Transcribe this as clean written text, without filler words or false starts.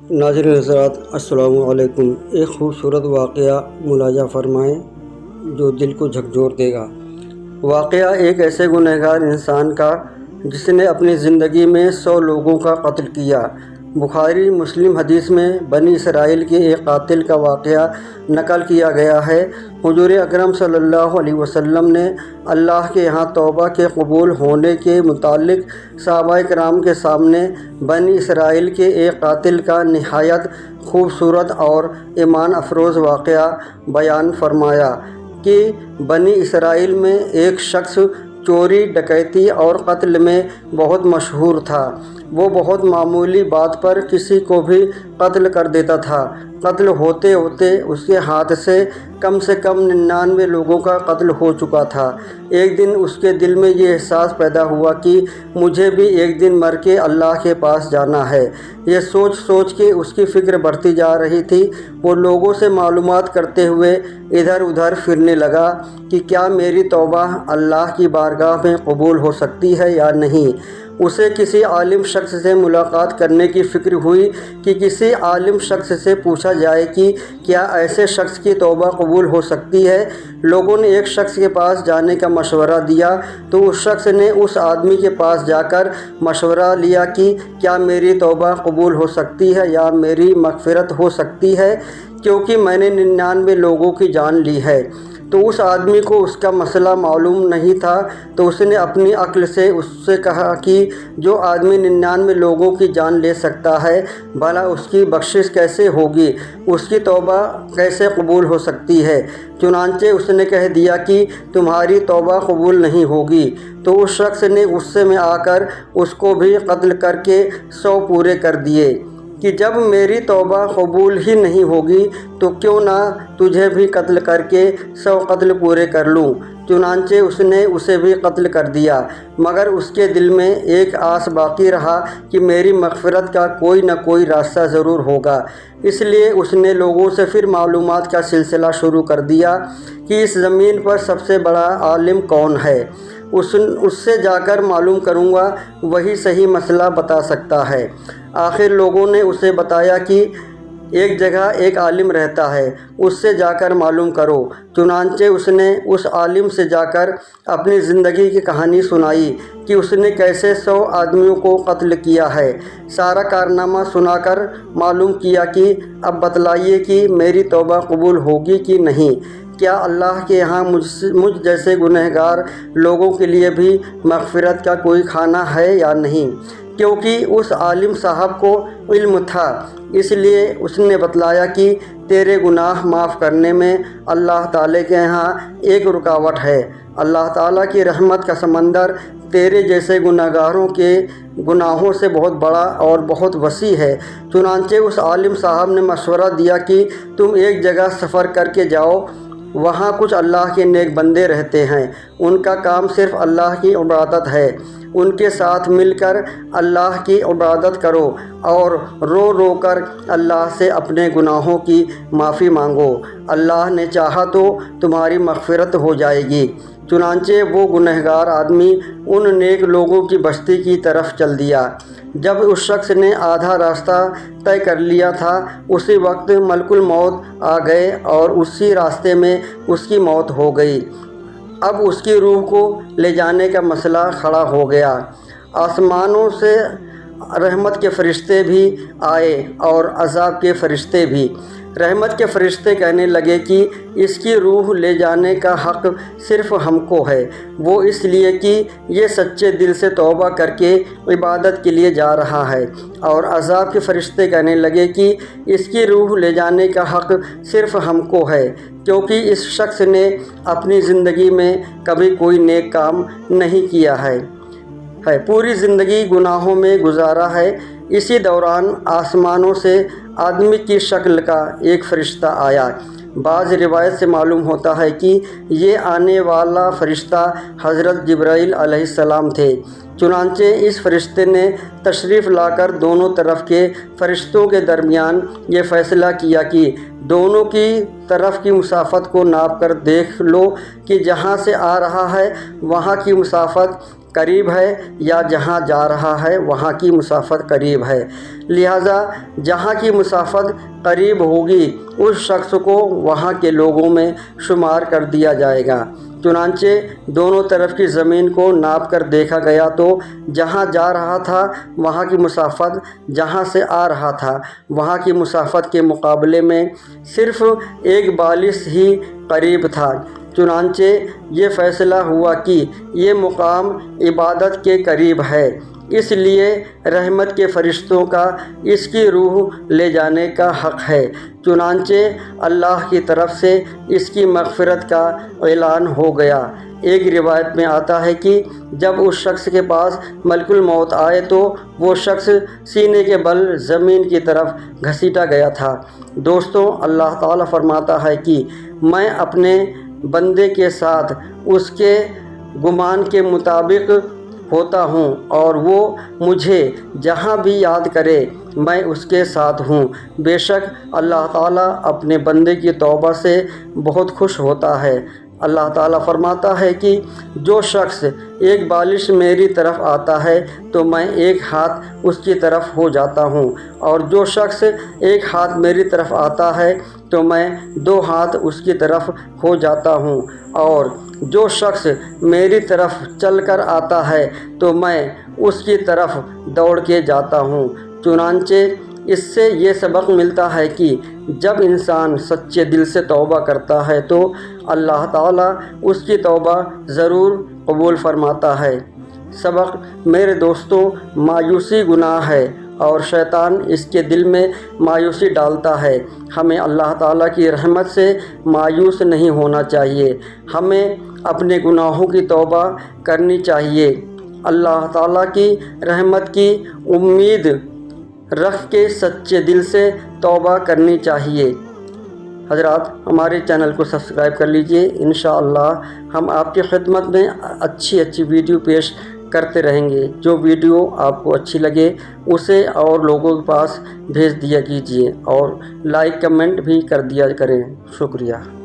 ناظرین حضرات السلام علیکم۔ ایک خوبصورت واقعہ ملاحظہ فرمائیں جو دل کو جھکجھور دے گا۔ واقعہ ایک ایسے گنہگار انسان کا جس نے اپنی زندگی میں 100 لوگوں کا قتل کیا۔ بخاری مسلم حدیث میں بنی اسرائیل کے ایک قاتل کا واقعہ نقل کیا گیا ہے۔ حضور اکرم صلی اللہ علیہ وسلم نے اللہ کے یہاں توبہ کے قبول ہونے کے متعلق صحابہ کرام کے سامنے بنی اسرائیل کے ایک قاتل کا نہایت خوبصورت اور ایمان افروز واقعہ بیان فرمایا کہ بنی اسرائیل میں ایک شخص چوری، ڈکیتی اور قتل میں بہت مشہور تھا۔ وہ بہت معمولی بات پر کسی کو بھی قتل کر دیتا تھا۔ قتل ہوتے ہوتے اس کے ہاتھ سے کم 99 لوگوں کا قتل ہو چکا تھا۔ ایک دن اس کے دل میں یہ احساس پیدا ہوا کہ مجھے بھی ایک دن مر کے اللہ کے پاس جانا ہے۔ یہ سوچ کے اس کی فکر بڑھتی جا رہی تھی۔ وہ لوگوں سے معلومات کرتے ہوئے ادھر ادھر پھرنے لگا کہ کیا میری توبہ اللہ کی بارگاہ میں قبول ہو سکتی ہے یا نہیں۔ اسے کسی عالم شخص سے ملاقات کرنے کی فکر ہوئی کہ کسی عالم شخص سے پوچھا جائے کہ کیا ایسے شخص کی توبہ قبول ہو سکتی ہے۔ لوگوں نے ایک شخص کے پاس جانے کا مشورہ دیا تو اس شخص نے اس آدمی کے پاس جا کر مشورہ لیا کہ کیا میری توبہ قبول ہو سکتی ہے یا میری مغفرت ہو سکتی ہے، کیونکہ میں نے 99 لوگوں کی جان لی ہے۔ تو اس آدمی کو اس کا مسئلہ معلوم نہیں تھا، تو اس نے اپنی عقل سے اس سے کہا کہ جو آدمی 99 لوگوں کی جان لے سکتا ہے، بھلا اس کی بخشش کیسے ہوگی، اس کی توبہ کیسے قبول ہو سکتی ہے۔ چنانچہ اس نے کہہ دیا کہ تمہاری توبہ قبول نہیں ہوگی۔ تو اس شخص نے غصے میں آ کر اس کو بھی قتل کر کے 100 پورے کر دیے کہ جب میری توبہ قبول ہی نہیں ہوگی تو کیوں نہ تجھے بھی قتل کر کے 100 قتل پورے کر لوں۔ چنانچہ اس نے اسے بھی قتل کر دیا، مگر اس کے دل میں ایک آس باقی رہا کہ میری مغفرت کا کوئی نہ کوئی راستہ ضرور ہوگا۔ اس لیے اس نے لوگوں سے پھر معلومات کا سلسلہ شروع کر دیا کہ اس زمین پر سب سے بڑا عالم کون ہے۔ اس سے جا کر معلوم کروں گا، وہی صحیح مسئلہ بتا سکتا ہے۔ آخر لوگوں نے اسے بتایا کہ ایک جگہ ایک عالم رہتا ہے، اس سے جا کر معلوم کرو۔ چنانچہ اس نے اس عالم سے جا کر اپنی زندگی کی کہانی سنائی کہ اس نے کیسے 100 آدمیوں کو قتل کیا ہے۔ سارا کارنامہ سنا کر معلوم کیا کہ اب بتلائیے کہ میری توبہ قبول ہوگی کہ نہیں۔ کیا اللہ کے یہاں مجھ جیسے گنہگار لوگوں کے لیے بھی مغفرت کا کوئی خانہ ہے یا نہیں؟ کیونکہ اس عالم صاحب کو علم تھا، اس لیے اس نے بتلایا کہ تیرے گناہ معاف کرنے میں اللہ تعالیٰ کے یہاں ایک رکاوٹ ہے۔ اللہ تعالیٰ کی رحمت کا سمندر تیرے جیسے گنہگاروں کے گناہوں سے بہت بڑا اور بہت وسیع ہے۔ چنانچہ اس عالم صاحب نے مشورہ دیا کہ تم ایک جگہ سفر کر کے جاؤ، وہاں کچھ اللہ کے نیک بندے رہتے ہیں، ان کا کام صرف اللہ کی عبادت ہے۔ ان کے ساتھ مل کر اللہ کی عبادت کرو اور رو رو کر اللہ سے اپنے گناہوں کی معافی مانگو۔ اللہ نے چاہا تو تمہاری مغفرت ہو جائے گی۔ چنانچہ وہ گنہگار آدمی ان نیک لوگوں کی بستی کی طرف چل دیا۔ جب اس شخص نے آدھا راستہ طے کر لیا تھا، اسی وقت ملک الموت آ گئے اور اسی راستے میں اس کی موت ہو گئی۔ اب اس کی روح کو لے جانے کا مسئلہ کھڑا ہو گیا۔ آسمانوں سے رحمت کے فرشتے بھی آئے اور عذاب کے فرشتے بھی۔ رحمت کے فرشتے کہنے لگے کہ اس کی روح لے جانے کا حق صرف ہم کو ہے، وہ اس لیے کہ یہ سچے دل سے توبہ کر کے عبادت کے لیے جا رہا ہے۔ اور عذاب کے فرشتے کہنے لگے کہ اس کی روح لے جانے کا حق صرف ہم کو ہے، کیونکہ اس شخص نے اپنی زندگی میں کبھی کوئی نیک کام نہیں کیا ہے، پوری زندگی گناہوں میں گزارا ہے۔ اسی دوران آسمانوں سے آدمی کی شکل کا ایک فرشتہ آیا۔ بعض روایت سے معلوم ہوتا ہے کہ یہ آنے والا فرشتہ حضرت جبرائیل علیہ السلام تھے۔ چنانچہ اس فرشتے نے تشریف لا کر دونوں طرف کے فرشتوں کے درمیان یہ فیصلہ کیا کہ دونوں کی طرف کی مسافت کو ناپ کر دیکھ لو کہ جہاں سے آ رہا ہے وہاں کی مسافت قریب ہے یا جہاں جا رہا ہے وہاں کی مسافت قریب ہے، لہٰذا جہاں کی مسافت قریب ہوگی اس شخص کو وہاں کے لوگوں میں شمار کر دیا جائے گا۔ چنانچہ دونوں طرف کی زمین کو ناپ کر دیکھا گیا تو جہاں جا رہا تھا وہاں کی مسافت جہاں سے آ رہا تھا وہاں کی مسافت کے مقابلے میں صرف 41 ہی قریب تھا۔ چنانچہ یہ فیصلہ ہوا کہ یہ مقام عبادت کے قریب ہے، اس لیے رحمت کے فرشتوں کا اس کی روح لے جانے کا حق ہے۔ چنانچہ اللہ کی طرف سے اس کی مغفرت کا اعلان ہو گیا۔ ایک روایت میں آتا ہے کہ جب اس شخص کے پاس ملک الموت آئے تو وہ شخص سینے کے بل زمین کی طرف گھسیٹا گیا تھا۔ دوستوں، اللہ تعالیٰ فرماتا ہے کہ میں اپنے بندے کے ساتھ اس کے گمان کے مطابق ہوتا ہوں اور وہ مجھے جہاں بھی یاد کرے میں اس کے ساتھ ہوں۔ بے شک اللہ تعالیٰ اپنے بندے کی توبہ سے بہت خوش ہوتا ہے۔ اللہ تعالیٰ فرماتا ہے کہ جو شخص ایک بالش میری طرف آتا ہے تو میں ایک ہاتھ اس کی طرف ہو جاتا ہوں، اور جو شخص ایک ہاتھ میری طرف آتا ہے تو میں 2 ہاتھ اس کی طرف ہو جاتا ہوں، اور جو شخص میری طرف چل کر آتا ہے تو میں اس کی طرف دوڑ کے جاتا ہوں۔ چنانچہ اس سے یہ سبق ملتا ہے کہ جب انسان سچے دل سے توبہ کرتا ہے تو اللہ تعالیٰ اس کی توبہ ضرور قبول فرماتا ہے۔ سبق میرے دوستوں، مایوسی گناہ ہے اور شیطان اس کے دل میں مایوسی ڈالتا ہے۔ ہمیں اللہ تعالیٰ کی رحمت سے مایوس نہیں ہونا چاہیے، ہمیں اپنے گناہوں کی توبہ کرنی چاہیے، اللہ تعالیٰ کی رحمت کی امید رکھ کے سچے دل سے توبہ کرنی چاہیے۔ حضرات، ہمارے چینل کو سبسکرائب کر لیجئے، انشاءاللہ ہم آپ کی خدمت میں اچھی ویڈیو پیش کرتے رہیں گے۔ جو ویڈیو آپ کو اچھی لگے اسے اور لوگوں کے پاس بھیج دیا کیجیے اور لائک کمنٹ بھی کر دیا کریں۔ شکریہ۔